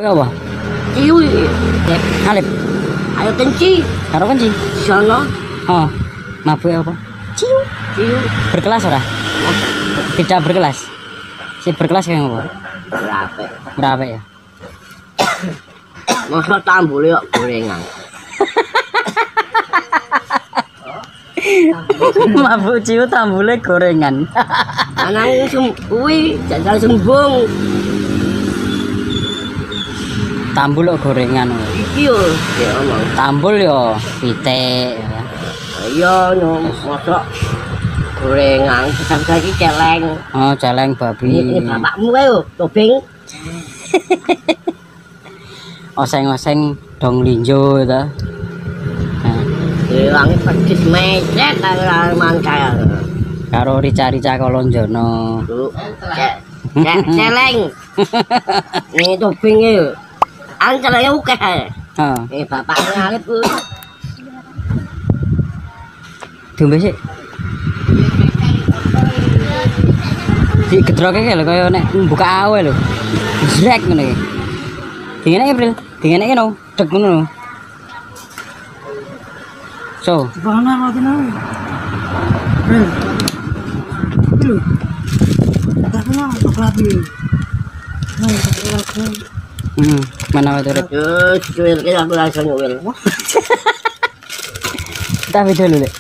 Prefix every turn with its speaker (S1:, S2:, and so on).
S1: Ya apa?
S2: Ciwi.
S1: Alip.
S2: Ayo kenci.
S1: Karo kenci.
S2: Sono.
S1: Oh. Mabuk apa?
S2: Ciu. Ciu.
S1: Berkelas ora? Tidak berkelas. Si berkelas kayak apa?
S2: Berapa?
S1: Berapa ya?
S2: Masa tambul yuk gorengan.
S1: Mabuk ciu tambule gorengan.
S2: Anang kuwi jajal sembung.
S1: Tambul kok gorengan.
S2: Iki yo, ya omong.
S1: Tambul yo pitik.
S2: Iya no, mosok gorengan sesam iki celeng.
S1: Oh, celeng babi.
S2: Ini bapakmu kae yo, tobing.
S1: Oseng-oseng dong linjo ta.
S2: Wangi pedis mecet karo mangkal.
S1: Karo rica-rica kolonjono.
S2: Celeng. Ini tobing e. Ancelane akeh.
S1: Heeh.
S2: Bapaknya ngalip ku.
S1: Diombe sik. Di gedroke kae lho kaya nek buka awe lho. Jrek ngene iki. Dingeneke April, dingeneke no, deg ngono. So,
S2: Bana ngono. Lho. Tak kenal babi.
S1: mana wae turut.
S2: Yo, cuwil ki aku langsung nyuwil.
S1: Kita video dulu, Lek.